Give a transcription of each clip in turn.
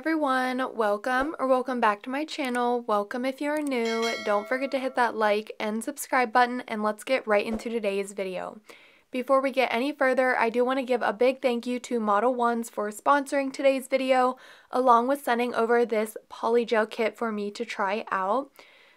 everyone, welcome back to my channel. Welcome if you're new. Don't forget to hit that like and subscribe button, and let's get right into today's video. Before we get any further, I do want to give a big thank you to Modelones for sponsoring today's video, along with sending over this polygel kit for me to try out.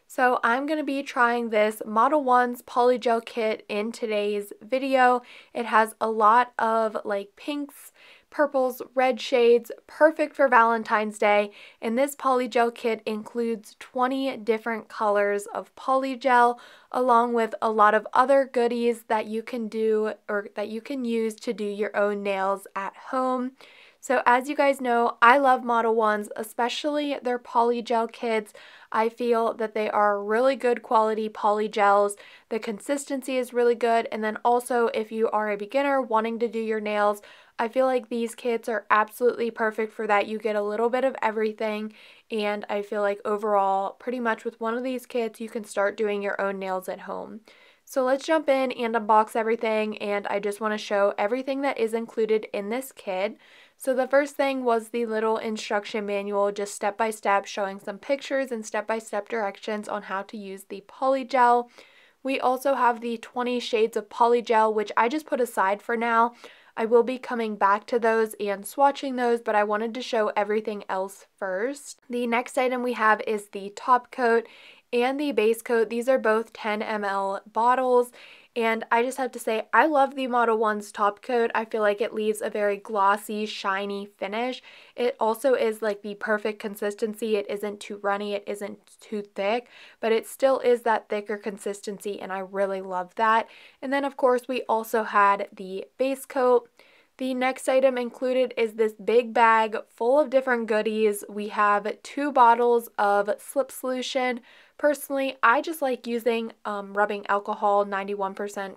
So I'm going to be trying this Modelones Polygel kit in today's video. It has a lot of like pinks, purples, red shades, perfect for Valentine's Day, and this polygel kit includes 20 different colors of polygel along with a lot of other goodies that you can do or that you can use to do your own nails at home. So as you guys know, I love Modelones, especially their polygel kits. I feel that they are really good quality polygels. The consistency is really good, and then also if you are a beginner wanting to do your nails, I feel like these kits are absolutely perfect for that. You get a little bit of everything, and I feel like overall, pretty much with one of these kits, you can start doing your own nails at home. So let's jump in and unbox everything, and I just want to show everything that is included in this kit. So the first thing was the little instruction manual, just step by step, showing some pictures and step-by-step directions on how to use the polygel. We also have the 20 shades of polygel, which I just put aside for now. I will be coming back to those and swatching those, but I wanted to show everything else first. The next item we have is the top coat and the base coat. These are both 10 ml bottles, and I just have to say I love the Modelones top coat. I feel like it leaves a very glossy, shiny finish. It also is like the perfect consistency. It isn't too runny, it isn't too thick, but it still is that thicker consistency, and I really love that. And then of course we also had the base coat. The next item included is this big bag full of different goodies. We have 2 bottles of slip solution. Personally, I just like using rubbing alcohol, 91%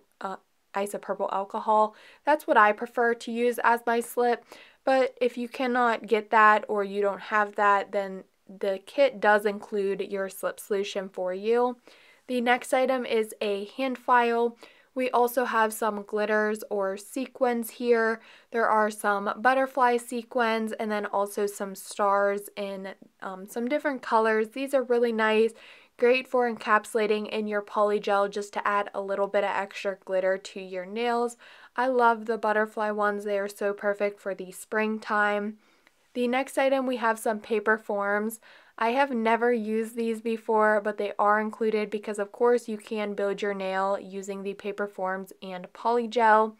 isopropyl alcohol. That's what I prefer to use as my slip, but if you cannot get that or you don't have that, then the kit does include your slip solution for you. The next item is a hand file. We also have some glitters or sequins here. There are some butterfly sequins and then also some stars in some different colors. These are really nice, great for encapsulating in your polygel just to add a little bit of extra glitter to your nails. I love the butterfly ones. They are so perfect for the springtime. The next item, we have some paper forms. I have never used these before, but they are included because of course you can build your nail using the paper forms and polygel.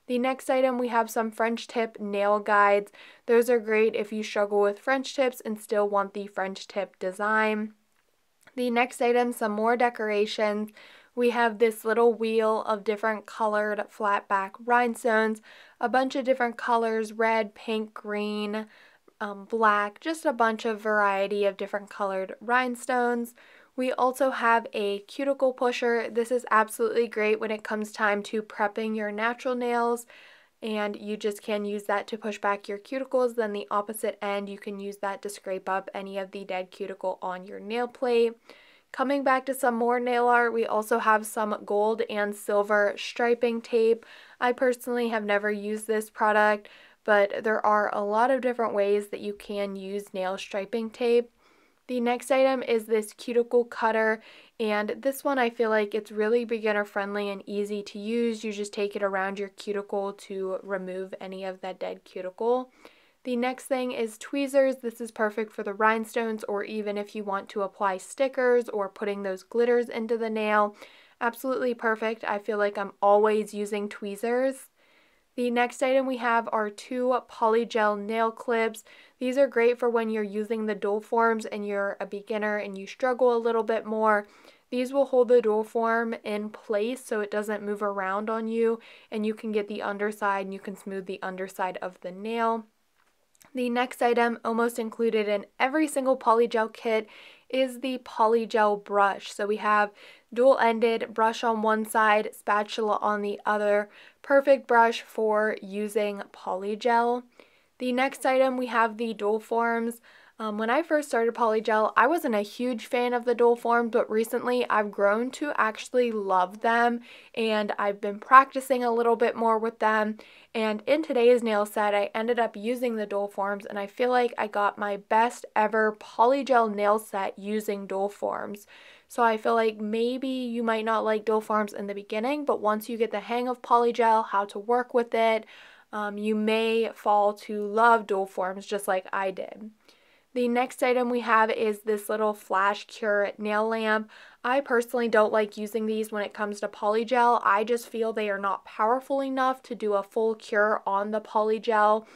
The next item, we have some French tip nail guides. Those are great if you struggle with French tips and still want the French tip design. The next item, some more decorations. We have this little wheel of different colored flat back rhinestones, a bunch of different colors, red, pink, green, black, just a bunch of variety of different colored rhinestones. We also have a cuticle pusher. This is absolutely great when it comes time to prepping your natural nails, and you just can use that to push back your cuticles. Then the opposite end, you can use that to scrape up any of the dead cuticle on your nail plate. Coming back to some more nail art, we also have some gold and silver striping tape. I personally have never used this product, but there are a lot of different ways that you can use nail striping tape. The next item is this cuticle cutter, and this one I feel like it's really beginner friendly and easy to use. You just take it around your cuticle to remove any of that dead cuticle. The next thing is tweezers. This is perfect for the rhinestones, or even if you want to apply stickers or putting those glitters into the nail. Absolutely perfect. I feel like I'm always using tweezers. The next item we have are 2 polygel nail clips. These are great for when you're using the dual forms and you're a beginner and you struggle a little bit more. These will hold the dual form in place so it doesn't move around on you, and you can get the underside and you can smooth the underside of the nail. The next item, almost included in every single polygel kit, is the polygel brush. So we have dual-ended brush on one side, spatula on the other. Perfect brush for using polygel. The next item, we have the dual forms. When I first started polygel, I wasn't a huge fan of the dual forms, but recently I've grown to actually love them, and I've been practicing a little bit more with them. And in today's nail set, I ended up using the dual forms, and I feel like I got my best ever polygel nail set using dual forms. So I feel like maybe you might not like dual forms in the beginning, but once you get the hang of polygel, how to work with it, you may fall to love dual forms just like I did. The next item we have is this little Flash Cure nail lamp. I personally don't like using these when it comes to polygel. I just feel they are not powerful enough to do a full cure on the polygel.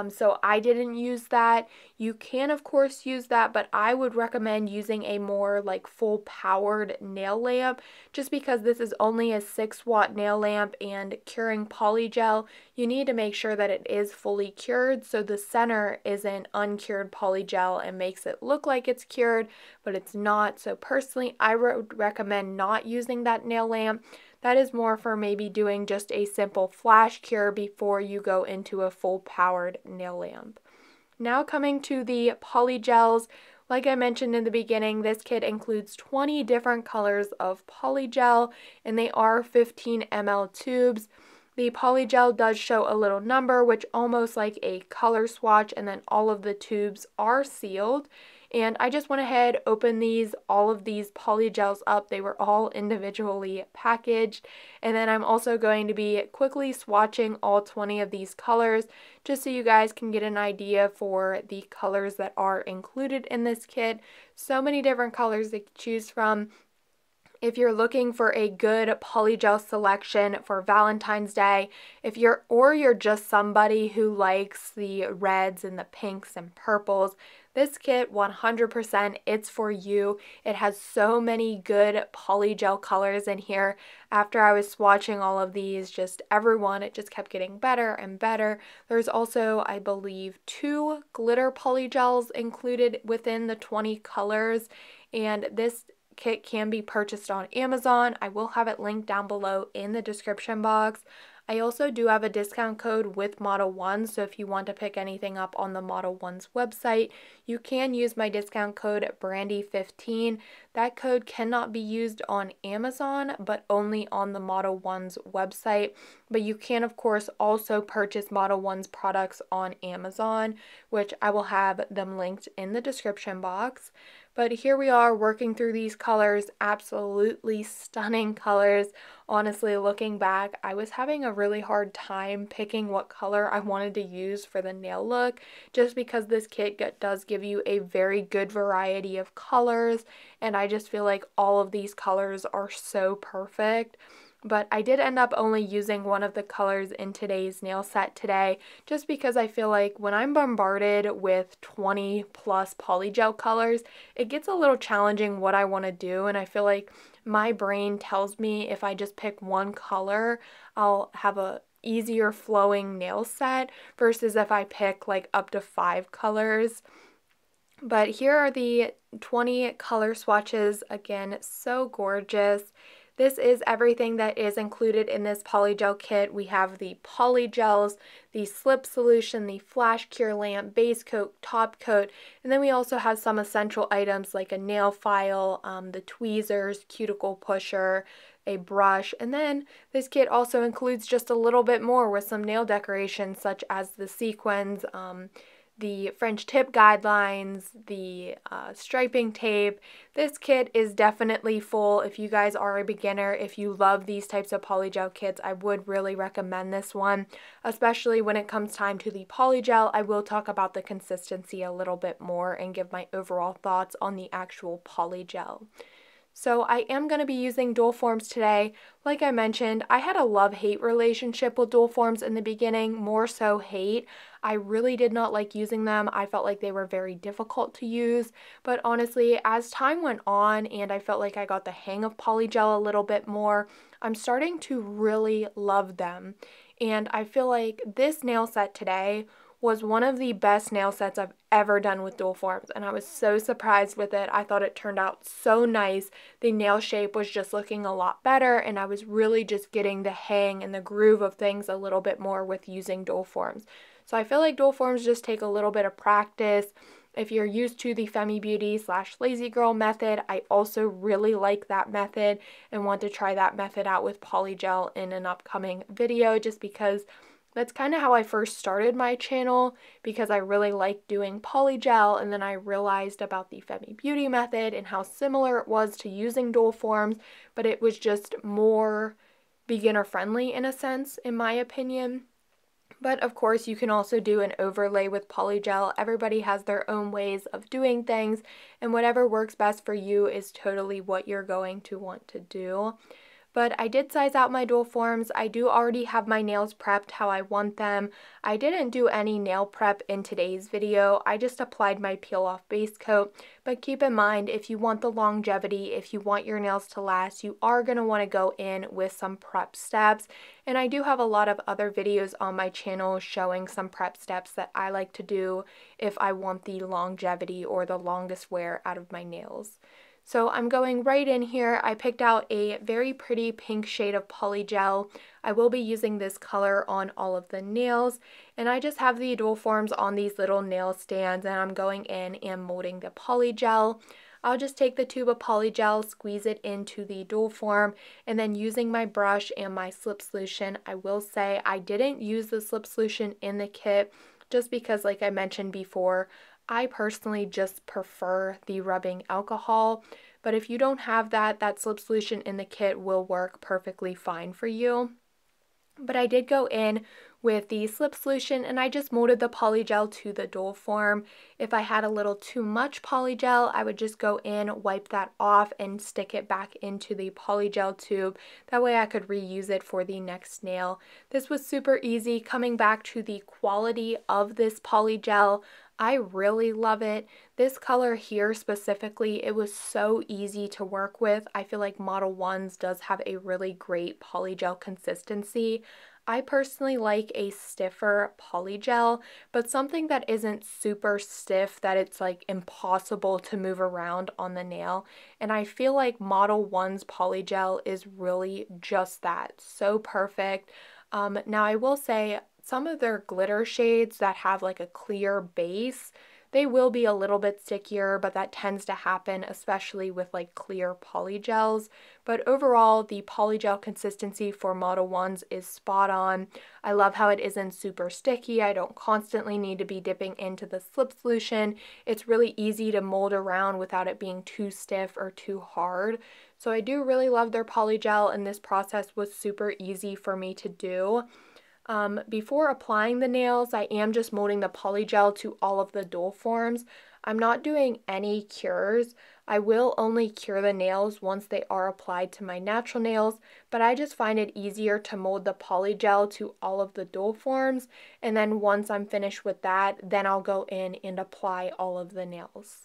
So I didn't use that. You can of course use that, but I would recommend using a more like full powered nail lamp just because this is only a 6-watt nail lamp, and curing polygel, you need to make sure that it is fully cured so the center isn't uncured polygel and makes it look like it's cured, but it's not. So personally, I would recommend not using that nail lamp. That is more for maybe doing just a simple flash cure before you go into a full powered nail lamp. Now coming to the polygels, like I mentioned in the beginning, this kit includes 20 different colors of polygel, and they are 15 ml tubes. The polygel does show a little number, which almost like a color swatch, and then all of the tubes are sealed. And I just went ahead, opened all of these polygels up. They were all individually packaged. And then I'm also going to be quickly swatching all 20 of these colors just so you guys can get an idea for the colors that are included in this kit. So many different colors to choose from. If you're looking for a good polygel selection for Valentine's Day, you're just somebody who likes the reds and the pinks and purples, this kit 100% it's for you. It has so many good polygel colors in here. After I was swatching all of these, just everyone, it just kept getting better and better. There's also, I believe, 2 glitter polygels included within the 20 colors, and this kit can be purchased on Amazon. I will have it linked down below in the description box. I also do have a discount code with Modelones, so if you want to pick anything up on the Modelones website, you can use my discount code Brandy15. That code cannot be used on Amazon, but only on the Modelones website. But you can, of course, also purchase Modelones products on Amazon, which I will have them linked in the description box. But here we are working through these colors, absolutely stunning colors. Honestly, looking back, I was having a really hard time picking what color I wanted to use for the nail look, just because this kit does give you a very good variety of colors, and I just feel like all of these colors are so perfect. But I did end up only using one of the colors in today's nail set today, just because I feel like when I'm bombarded with 20 plus polygel colors, it gets a little challenging what I want to do, and I feel like my brain tells me if I just pick one color, I'll have a easier flowing nail set versus if I pick like up to 5 colors. But here are the 20 color swatches. Again, so gorgeous. This is everything that is included in this polygel kit. We have the polygels, the slip solution, the flash cure lamp, base coat, top coat, and then we also have some essential items like a nail file, the tweezers, cuticle pusher, a brush, and then this kit also includes just a little bit more with some nail decorations such as the sequins, the French tip guidelines, the striping tape. This kit is definitely full. If you guys are a beginner, if you love these types of polygel kits, I would really recommend this one, especially when it comes time to the polygel. I will talk about the consistency a little bit more and give my overall thoughts on the actual polygel. So I am going to be using dual forms today. Like I mentioned, I had a love-hate relationship with dual forms in the beginning, more so hate. I really did not like using them. I felt like they were very difficult to use, but honestly, as time went on and I felt like I got the hang of polygel a little bit more, I'm starting to really love them. And I feel like this nail set today was one of the best nail sets I've ever done with dual forms, and I was so surprised with it. I thought it turned out so nice. The nail shape was just looking a lot better, and I was really just getting the hang and the groove of things a little bit more with using dual forms. So I feel like dual forms just take a little bit of practice, If you're used to the Femi Beauty / Lazy Girl method, I also really like that method and want to try that method out with polygel in an upcoming video, just because that's kind of how I first started my channel, because I really liked doing polygel, and then I realized about the Femi Beauty method and how similar it was to using dual forms, but it was just more beginner friendly in a sense, in my opinion. But of course, you can also do an overlay with polygel. Everybody has their own ways of doing things, and whatever works best for you is totally what you're going to want to do. But I did size out my dual forms. I do already have my nails prepped how I want them. I didn't do any nail prep in today's video. I just applied my peel off base coat. But keep in mind, if you want the longevity, if you want your nails to last, you are going to want to go in with some prep steps. And I do have a lot of other videos on my channel showing some prep steps that I like to do if I want the longevity or the longest wear out of my nails. So I'm going right in here. I picked out a very pretty pink shade of polygel. I will be using this color on all of the nails, and I just have the dual forms on these little nail stands, and I'm going in and molding the polygel. I'll just take the tube of polygel, squeeze it into the dual form, and then using my brush and my slip solution. I will say I didn't use the slip solution in the kit just because, like I mentioned before, I personally just prefer the rubbing alcohol, but if you don't have that, that slip solution in the kit will work perfectly fine for you. But I did go in with the slip solution and I just molded the polygel to the dual form. If I had a little too much polygel, I would just go in, wipe that off, and stick it back into the polygel tube. That way I could reuse it for the next nail. This was super easy. Coming back to the quality of this polygel, I really love it. This color here specifically, it was so easy to work with. I feel like Modelones does have a really great polygel consistency. I personally like a stiffer polygel, but something that isn't super stiff that it's like impossible to move around on the nail. And I feel like Modelones polygel is really just that, so perfect. Now I will say some of their glitter shades that have like a clear base, they will be a little bit stickier, but that tends to happen especially with like clear polygels. But overall, the polygel consistency for Modelones is spot on. I love how it isn't super sticky. I don't constantly need to be dipping into the slip solution. It's really easy to mold around without it being too stiff or too hard. So I do really love their polygel, and this process was super easy for me to do. Before applying the nails, I am just molding the polygel to all of the dual forms. I'm not doing any cures. I will only cure the nails once they are applied to my natural nails, but I just find it easier to mold the polygel to all of the dual forms, and then once I'm finished with that, then I'll go in and apply all of the nails.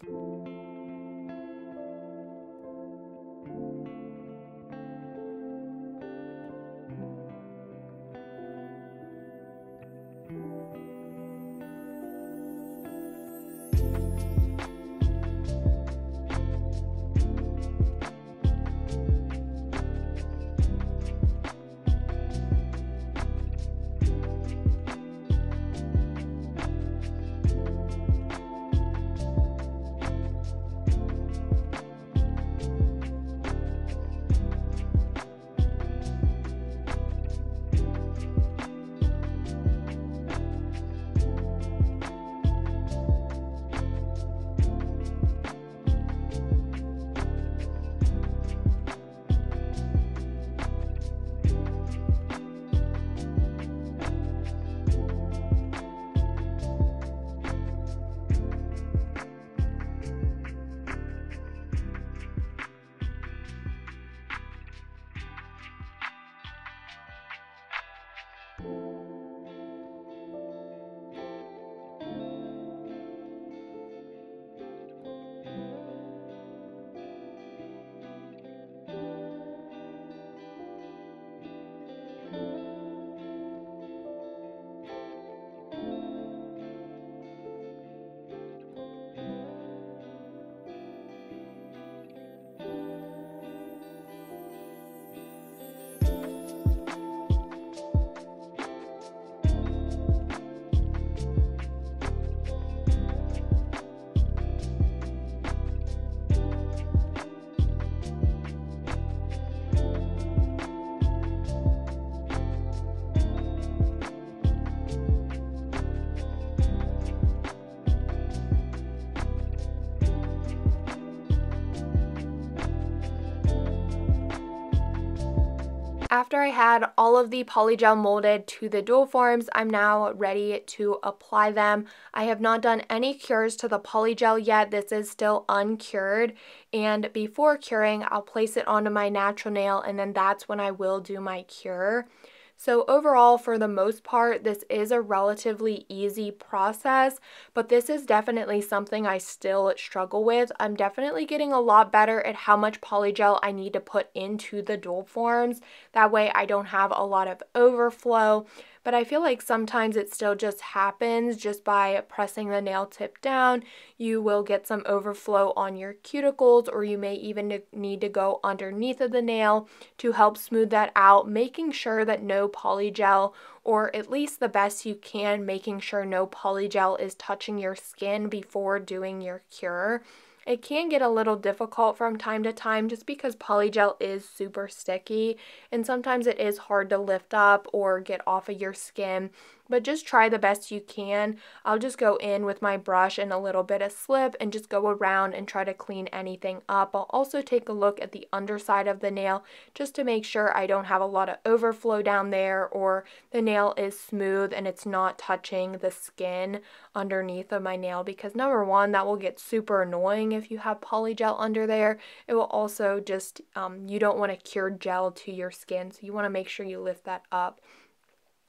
After I had all of the polygel molded to the dual forms, I'm now ready to apply them. I have not done any cures to the polygel yet. This is still uncured, and before curing, I'll place it onto my natural nail, and then that's when I will do my cure. So overall, for the most part, this is a relatively easy process, but this is definitely something I still struggle with. I'm definitely getting a lot better at how much polygel I need to put into the dual forms. That way I don't have a lot of overflow, but I feel like sometimes it still just happens just by pressing the nail tip down. You will get some overflow on your cuticles, or you may even need to go underneath of the nail to help smooth that out, making sure that no polygel, or at least the best you can, making sure no polygel is touching your skin before doing your cure. It can get a little difficult from time to time just because polygel is super sticky, and sometimes it is hard to lift up or get off of your skin, but just try the best you can. I'll just go in with my brush and a little bit of slip and just go around and try to clean anything up. I'll also take a look at the underside of the nail just to make sure I don't have a lot of overflow down there, or the nail is smooth and it's not touching the skin underneath of my nail, because number one, that will get super annoying if you have polygel under there. It will also just, you don't want to cure gel to your skin, so you want to make sure you lift that up.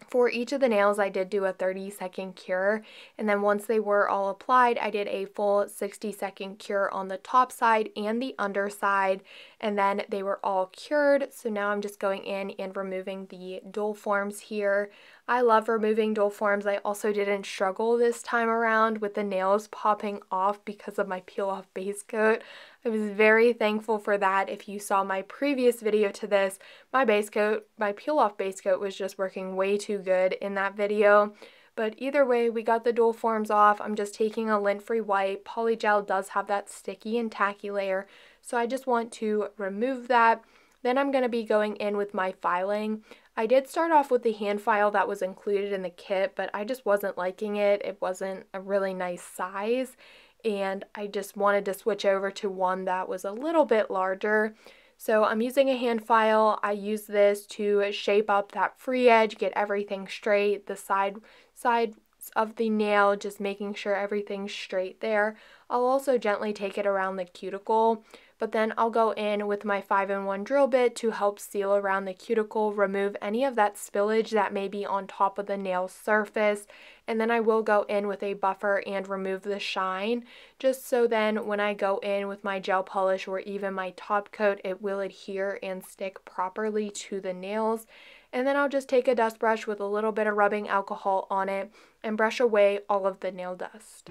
For each of the nails, I did do a 30-second cure, and then once they were all applied, I did a full 60-second cure on the top side and the underside, and then they were all cured. So now I'm just going in and removing the dual forms here. I love removing dual forms. I also didn't struggle this time around with the nails popping off because of my peel-off base coat. I was very thankful for that. If you saw my previous video to this, my peel-off base coat was just working way too good in that video. But either way, we got the dual forms off. I'm just taking a lint-free wipe. Polygel does have that sticky and tacky layer, so I just want to remove that. Then I'm going to be going in with my filing. I did start off with the hand file that was included in the kit, but I just wasn't liking it. It wasn't a really nice size, and I just wanted to switch over to one that was a little bit larger. So I'm using a hand file. I use this to shape up that free edge, get everything straight, the sides of the nail, just making sure everything's straight there. I'll also gently take it around the cuticle, but then I'll go in with my 5-in-1 drill bit to help seal around the cuticle, remove any of that spillage that may be on top of the nail surface, and then I will go in with a buffer and remove the shine, just so then when I go in with my gel polish or even my top coat, it will adhere and stick properly to the nails. And then I'll just take a dust brush with a little bit of rubbing alcohol on it and brush away all of the nail dust.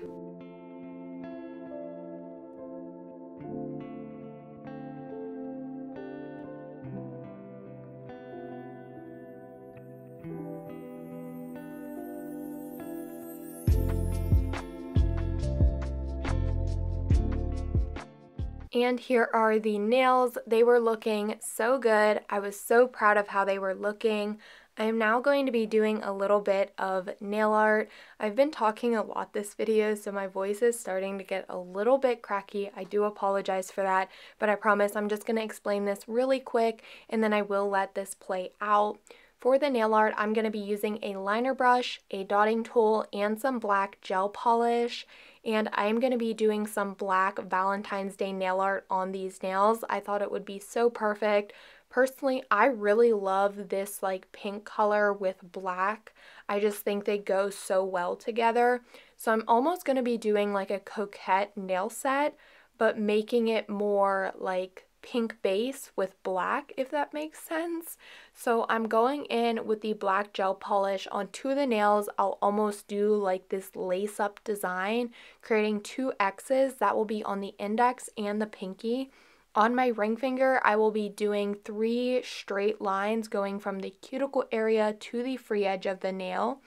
And here are the nails. They were looking so good. I was so proud of how they were looking. I am now going to be doing a little bit of nail art. I've been talking a lot this video, so my voice is starting to get a little bit cracky. I do apologize for that, but I promise I'm just going to explain this really quick, and then I will let this play out. For the nail art, I'm going to be using a liner brush, a dotting tool, and some black gel polish. And I'm going to be doing some black Valentine's Day nail art on these nails. I thought it would be so perfect. Personally, I really love this like pink color with black. I just think they go so well together. So I'm almost going to be doing like a coquette nail set, but making it more like pink base with black, if that makes sense. So I'm going in with the black gel polish on two of the nails. I'll almost do like this lace up design, creating two X's that will be on the index and the pinky. On my ring finger, I will be doing 3 straight lines going from the cuticle area to the free edge of the nail.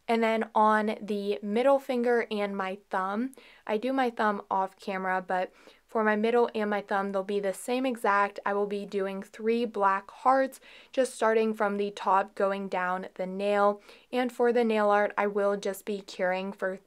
And then on the middle finger and my thumb, I do my thumb off camera, but for my middle and my thumb, they'll be the same exact. I will be doing 3 black hearts, just starting from the top going down the nail. And for the nail art, I will just be curing for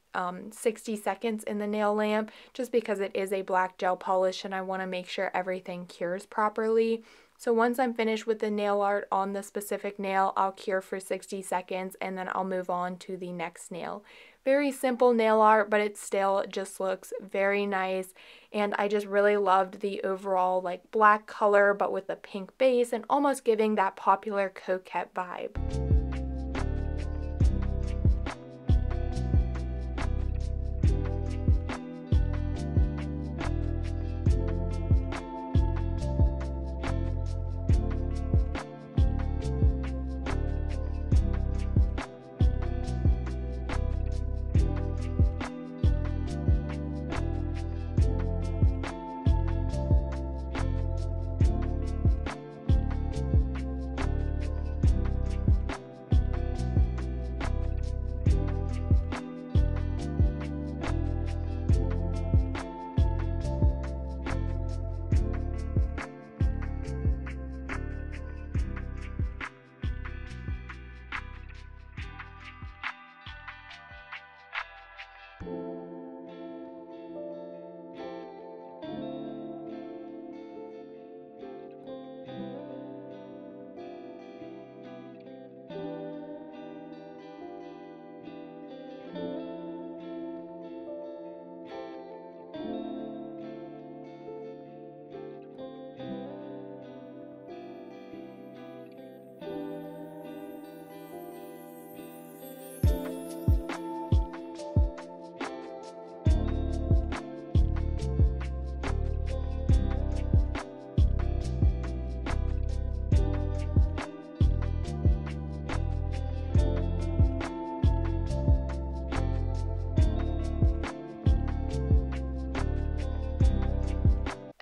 60 seconds in the nail lamp, just because it is a black gel polish and I want to make sure everything cures properly. So once I'm finished with the nail art on the specific nail, I'll cure for 60 seconds and then I'll move on to the next nail. Very simple nail art, but it still just looks very nice, and I just really loved the overall like black color but with a pink base and almost giving that popular coquette vibe.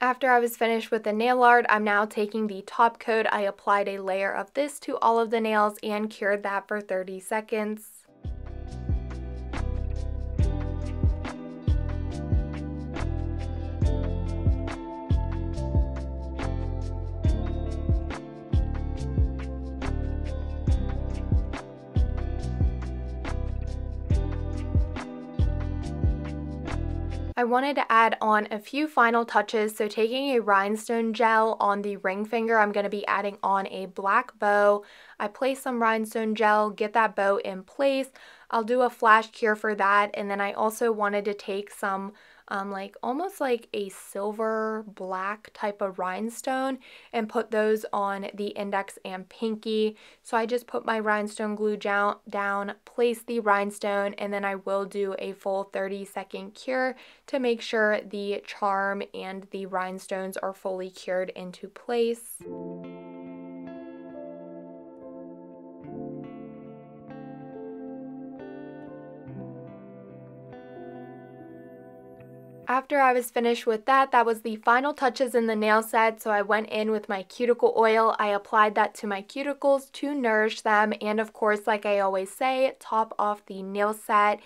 After I was finished with the nail art, I'm now taking the top coat. I applied a layer of this to all of the nails and cured that for 30 seconds. I wanted to add on a few final touches, so taking a rhinestone gel on the ring finger, I'm going to be adding on a black bow. I place some rhinestone gel, get that bow in place. I'll do a flash cure for that, and then I also wanted to take some like almost like a silver black type of rhinestone and put those on the index and pinky. So I just put my rhinestone glue down, place the rhinestone, and then I will do a full 30-second cure to make sure the charm and the rhinestones are fully cured into place. After I was finished with that, that was the final touches in the nail set, so I went in with my cuticle oil. I applied that to my cuticles to nourish them, and of course, like I always say, top off the nail set.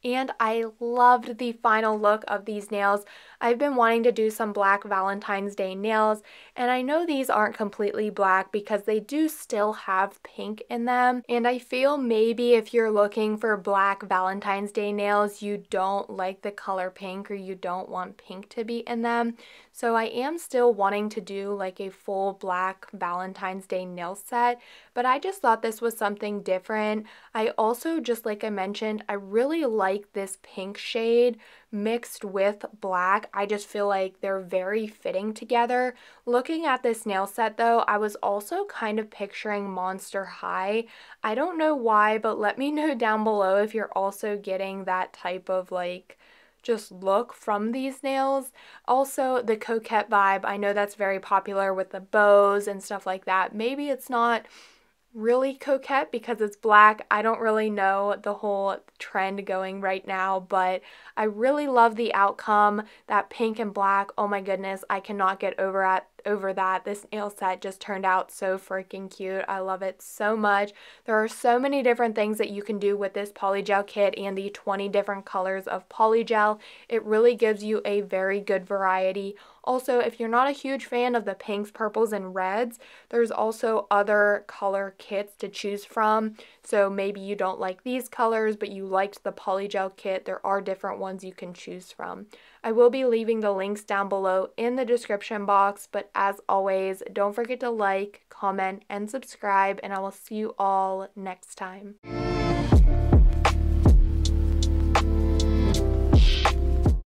And I loved the final look of these nails. I've been wanting to do some black Valentine's Day nails, and I know these aren't completely black because they do still have pink in them, and I feel maybe if you're looking for black Valentine's Day nails, you don't like the color pink or you don't want pink to be in them. So I am still wanting to do like a full black Valentine's Day nail set, but I just thought this was something different. I also, just like I mentioned, I really like this pink shade mixed with black. I just feel like they're very fitting together. Looking at this nail set though, I was also kind of picturing Monster High. I don't know why, but let me know down below if you're also getting that type of like just look from these nails. Also, the coquette vibe, I know that's very popular with the bows and stuff like that. Maybe it's not really coquette because it's black. I don't really know the whole trend going right now, but I really love the outcome. That pink and black, oh my goodness, I cannot get over that. This nail set just turned out so freaking cute. I love it so much. There are so many different things that you can do with this polygel kit and the 20 different colors of polygel. It really gives you a very good variety. Also, if you're not a huge fan of the pinks, purples, and reds, there's also other color kits to choose from. So maybe you don't like these colors, but you liked the polygel kit. There are different ones you can choose from. I will be leaving the links down below in the description box, but as always, don't forget to like, comment, and subscribe, and I will see you all next time.